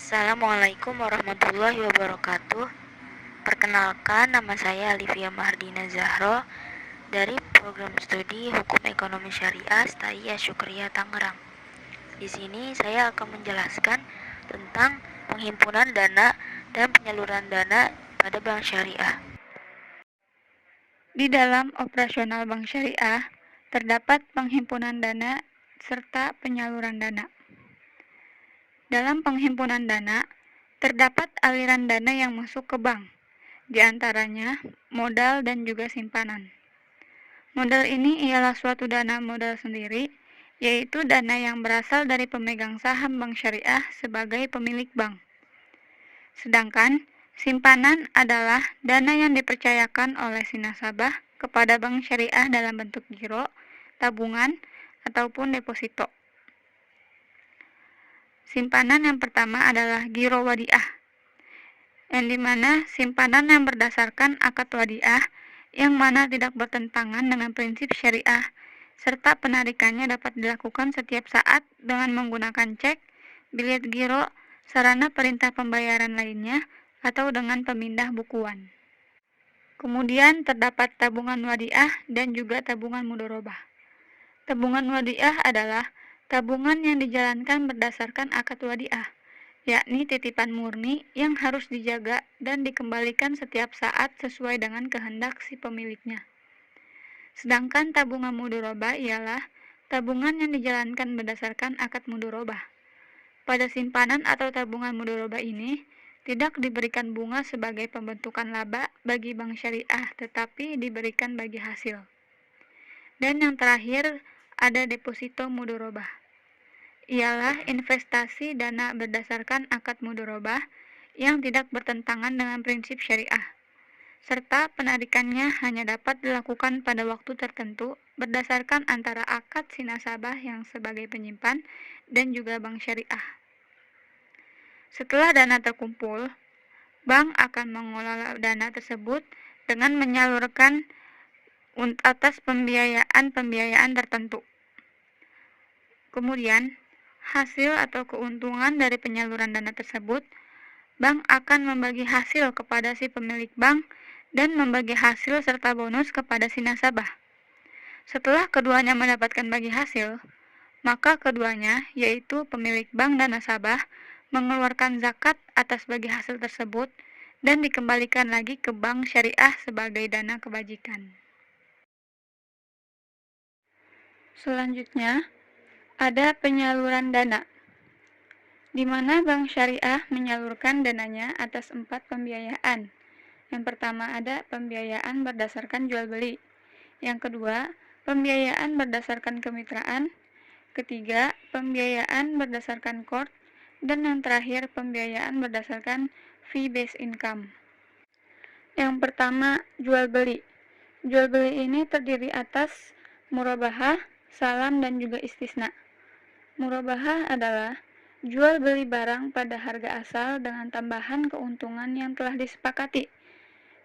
Assalamualaikum warahmatullahi wabarakatuh. Perkenalkan, nama saya Alivia Mahardina Zahro dari program studi Hukum Ekonomi Syariah STAI Syukriyah Tangerang. Di sini saya akan menjelaskan tentang penghimpunan dana dan penyaluran dana pada bank syariah. Di dalam operasional bank syariah, terdapat penghimpunan dana serta penyaluran dana. Dalam penghimpunan dana, terdapat aliran dana yang masuk ke bank, di antaranya modal dan juga simpanan. Modal ini ialah suatu dana modal sendiri, yaitu dana yang berasal dari pemegang saham bank syariah sebagai pemilik bank. Sedangkan simpanan adalah dana yang dipercayakan oleh si nasabah kepada bank syariah dalam bentuk giro, tabungan, ataupun deposito. Simpanan yang pertama adalah giro wadiah, yang dimana simpanan yang berdasarkan akad wadiah yang mana tidak bertentangan dengan prinsip syariah, serta penarikannya dapat dilakukan setiap saat dengan menggunakan cek, bilet giro, sarana perintah pembayaran lainnya, atau dengan pemindah bukuan. Kemudian terdapat tabungan wadiah dan juga tabungan mudharabah. Tabungan wadiah adalah tabungan yang dijalankan berdasarkan akad wadiah, yakni titipan murni yang harus dijaga dan dikembalikan setiap saat sesuai dengan kehendak si pemiliknya. Sedangkan tabungan mudharabah ialah tabungan yang dijalankan berdasarkan akad mudharabah. Pada simpanan atau tabungan mudharabah ini tidak diberikan bunga sebagai pembentukan laba bagi bank syariah, tetapi diberikan bagi hasil. Dan yang terakhir ada deposito mudharabah. Ialah investasi dana berdasarkan akad mudharabah yang tidak bertentangan dengan prinsip syariah, serta penarikannya hanya dapat dilakukan pada waktu tertentu berdasarkan antara akad si nasabah yang sebagai penyimpan dan juga bank syariah. Setelah dana terkumpul, bank akan mengelola dana tersebut dengan menyalurkan atas pembiayaan tertentu. Kemudian, hasil atau keuntungan dari penyaluran dana tersebut, bank akan membagi hasil kepada si pemilik bank dan membagi hasil serta bonus kepada si nasabah. Setelah keduanya mendapatkan bagi hasil, maka keduanya, yaitu pemilik bank dan nasabah, mengeluarkan zakat atas bagi hasil tersebut dan dikembalikan lagi ke bank syariah sebagai dana kebajikan. Selanjutnya, ada penyaluran dana, di mana bank syariah menyalurkan dananya atas 4 pembiayaan. Yang pertama ada pembiayaan berdasarkan jual beli. Yang kedua, pembiayaan berdasarkan kemitraan. Ketiga, pembiayaan berdasarkan qard. Dan yang terakhir, pembiayaan berdasarkan fee-based income. Yang pertama, jual beli. Jual beli ini terdiri atas murabahah, salam, dan juga istisna. Murabahah adalah jual beli barang pada harga asal dengan tambahan keuntungan yang telah disepakati,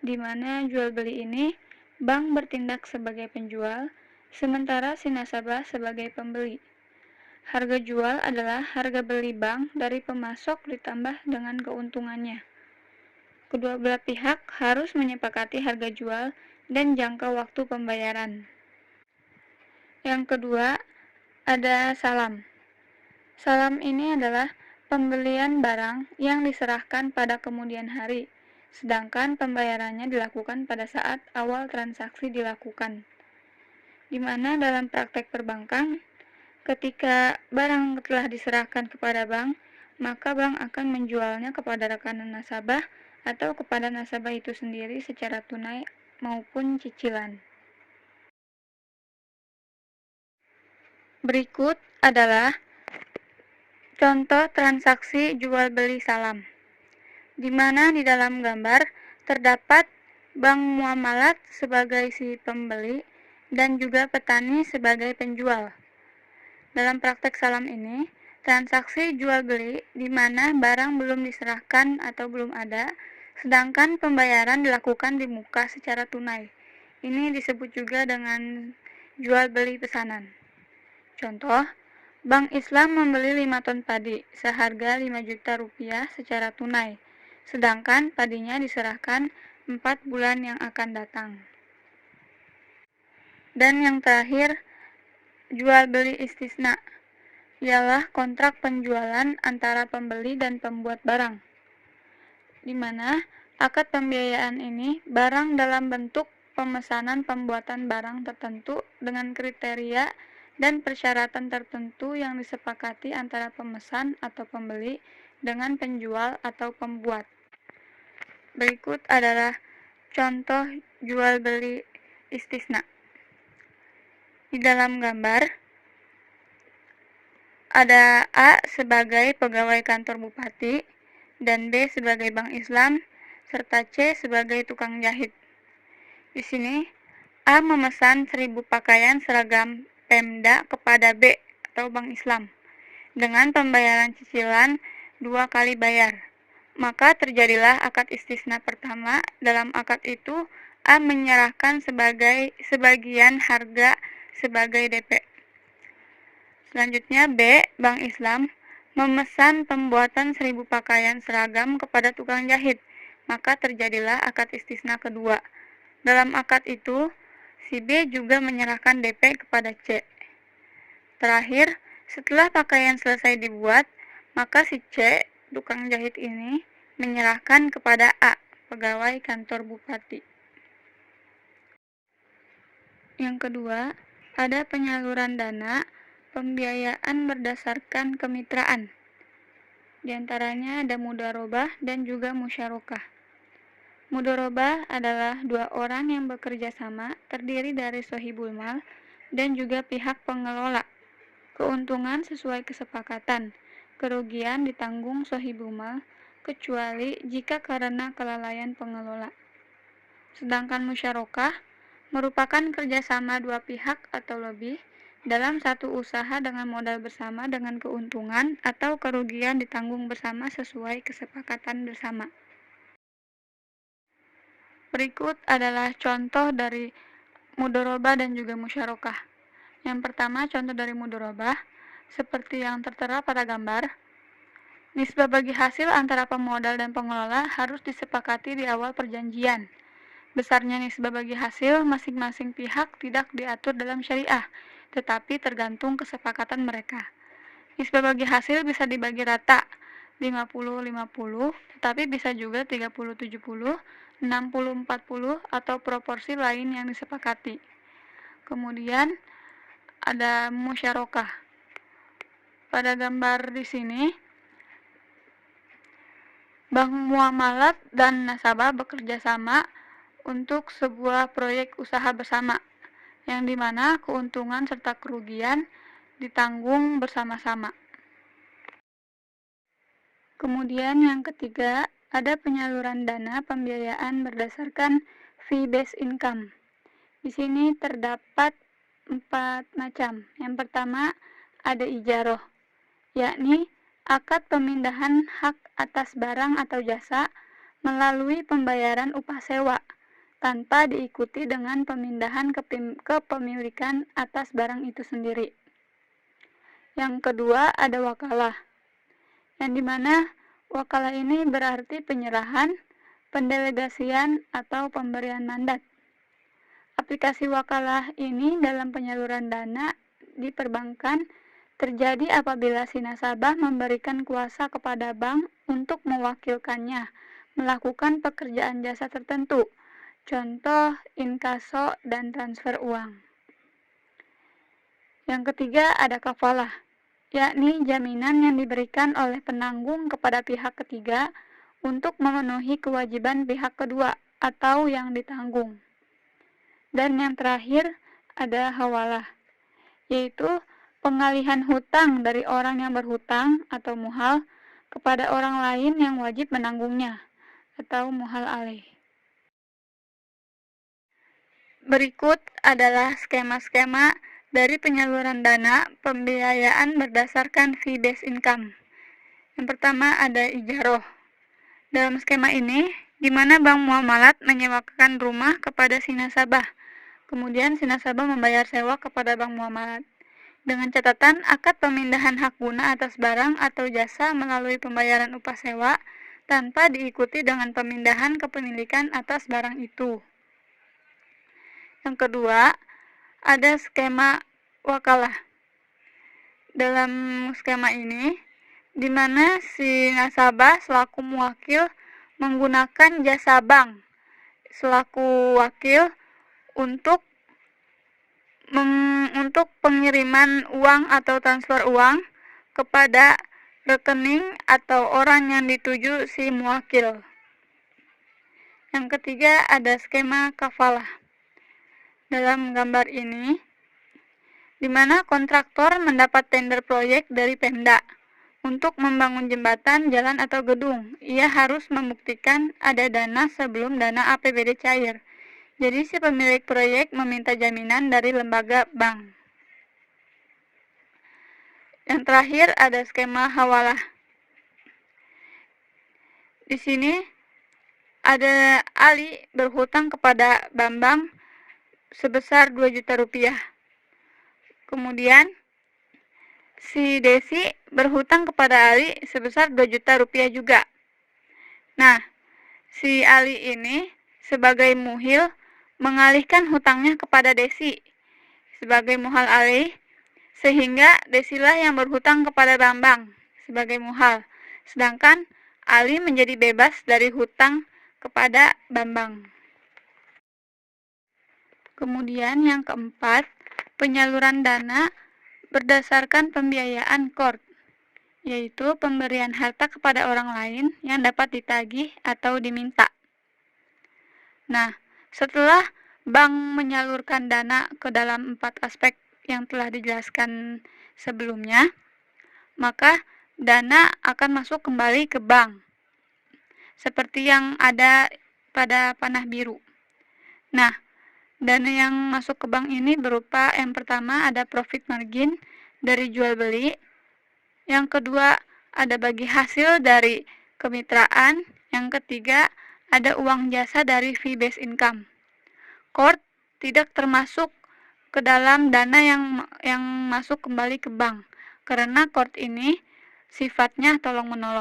di mana jual beli ini bank bertindak sebagai penjual, sementara si nasabah sebagai pembeli. Harga jual adalah harga beli bank dari pemasok ditambah dengan keuntungannya. Kedua belah pihak harus menyepakati harga jual dan jangka waktu pembayaran. Yang kedua, ada salam. Salam ini adalah pembelian barang yang diserahkan pada kemudian hari, sedangkan pembayarannya dilakukan pada saat awal transaksi dilakukan. Di mana dalam praktek perbankan, ketika barang telah diserahkan kepada bank, maka bank akan menjualnya kepada rekanan nasabah atau kepada nasabah itu sendiri secara tunai maupun cicilan. Berikut adalah contoh transaksi jual beli salam, di mana di dalam gambar terdapat bank muamalat sebagai si pembeli dan juga petani sebagai penjual. Dalam praktek salam ini, transaksi jual beli di mana barang belum diserahkan atau belum ada, sedangkan pembayaran dilakukan di muka secara tunai. Ini disebut juga dengan jual beli pesanan. Contoh, Bank Islam membeli 5 ton padi seharga 5 juta rupiah secara tunai, sedangkan padinya diserahkan 4 bulan yang akan datang. Dan yang terakhir, jual beli istisna, ialah kontrak penjualan antara pembeli dan pembuat barang, di mana akad pembiayaan ini barang dalam bentuk pemesanan pembuatan barang tertentu dengan kriteria dan persyaratan tertentu yang disepakati antara pemesan atau pembeli dengan penjual atau pembuat. Berikut adalah contoh jual beli istisna. Di dalam gambar ada A sebagai pegawai kantor bupati dan B sebagai bank Islam serta C sebagai tukang jahit. Di sini A memesan 1000 pakaian seragam Pemda kepada B atau bank Islam dengan pembayaran cicilan 2 kali bayar. Maka terjadilah akad istisna pertama. Dalam akad itu A menyerahkan sebagian harga sebagai DP. Selanjutnya B, bank Islam, memesan pembuatan 1000 pakaian seragam kepada tukang jahit. Maka terjadilah akad istisna kedua. Dalam akad itu, si B juga menyerahkan DP kepada C. Terakhir, setelah pakaian selesai dibuat, maka si C, tukang jahit ini, menyerahkan kepada A, pegawai kantor bupati. Yang kedua, ada penyaluran dana pembiayaan berdasarkan kemitraan. Di antaranya ada mudharabah dan juga musyarakah. Mudharabah adalah 2 orang yang bekerja sama, terdiri dari sohibul mal dan juga pihak pengelola. Keuntungan sesuai kesepakatan, kerugian ditanggung sohibul mal, kecuali jika karena kelalaian pengelola. Sedangkan musyarakah merupakan kerjasama 2 pihak atau lebih dalam satu usaha dengan modal bersama dengan keuntungan atau kerugian ditanggung bersama sesuai kesepakatan bersama. Berikut adalah contoh dari mudharabah dan juga musyarakah. Yang pertama, contoh dari mudharabah, seperti yang tertera pada gambar. Nisbah bagi hasil antara pemodal dan pengelola harus disepakati di awal perjanjian. Besarnya nisbah bagi hasil masing-masing pihak tidak diatur dalam syariah, tetapi tergantung kesepakatan mereka. Nisbah bagi hasil bisa dibagi rata, 50-50, tetapi bisa juga 30-70, 60-40, atau proporsi lain yang disepakati. Kemudian ada musyarakah. Pada gambar di sini, bank muamalat dan nasabah bekerja sama untuk sebuah proyek usaha bersama, yang dimana keuntungan serta kerugian ditanggung bersama-sama. Kemudian yang ketiga, ada penyaluran dana pembiayaan berdasarkan fee-based income. Di sini terdapat 4 macam. Yang pertama, ada ijaroh, yakni akad pemindahan hak atas barang atau jasa melalui pembayaran upah sewa, tanpa diikuti dengan pemindahan kepemilikan atas barang itu sendiri. Yang kedua, ada wakalah, yang dimana wakalah ini berarti penyerahan, pendelegasian, atau pemberian mandat. Aplikasi wakalah ini dalam penyaluran dana di perbankan terjadi apabila si nasabah memberikan kuasa kepada bank untuk mewakilkannya melakukan pekerjaan jasa tertentu, contoh inkaso dan transfer uang. Yang ketiga, ada kafalah, yakni jaminan yang diberikan oleh penanggung kepada pihak ketiga untuk memenuhi kewajiban pihak kedua atau yang ditanggung. Dan yang terakhir ada hawalah, yaitu pengalihan hutang dari orang yang berhutang atau muhal kepada orang lain yang wajib menanggungnya atau muhal alaih. Berikut adalah skema-skema dari penyaluran dana pembiayaan berdasarkan fee-based income. Yang pertama ada ijaroh. Dalam skema ini, di mana bank muamalat menyewakan rumah kepada si nasabah. Kemudian si nasabah membayar sewa kepada bank muamalat. dengan catatan akad pemindahan hak guna atas barang atau jasa melalui pembayaran upah sewa tanpa diikuti dengan pemindahan kepemilikan atas barang itu. Yang kedua, ada skema wakalah. Dalam skema ini, di mana si nasabah selaku muwakil menggunakan jasa bank selaku wakil untuk pengiriman uang atau transfer uang kepada rekening atau orang yang dituju si muwakil. Yang ketiga ada skema kafalah. Dalam gambar ini, di mana kontraktor mendapat tender proyek dari Pemda untuk membangun jembatan, jalan atau gedung. Ia harus membuktikan ada dana sebelum dana APBD cair. Jadi si pemilik proyek meminta jaminan dari lembaga bank. Yang terakhir ada skema hawalah. Di sini ada Ali berhutang kepada Bambang sebesar 2 juta rupiah. Kemudian si Desi berhutang kepada Ali sebesar 2 juta rupiah juga. Nah, si Ali ini sebagai muhil mengalihkan hutangnya kepada Desi sebagai muhal alih, sehingga Desilah yang berhutang kepada Bambang sebagai muhal, sedangkan Ali menjadi bebas dari hutang kepada Bambang. Kemudian yang keempat, penyaluran dana berdasarkan pembiayaan court, yaitu pemberian harta kepada orang lain yang dapat ditagih atau diminta. Nah, setelah bank menyalurkan dana ke dalam 4 aspek yang telah dijelaskan sebelumnya, maka dana akan masuk kembali ke bank, seperti yang ada pada panah biru. Nah, dana yang masuk ke bank ini berupa yang pertama ada profit margin dari jual beli, yang kedua ada bagi hasil dari kemitraan, yang ketiga ada uang jasa dari fee based income. Court tidak termasuk ke dalam dana yang masuk kembali ke bank, karena court ini sifatnya tolong menolong.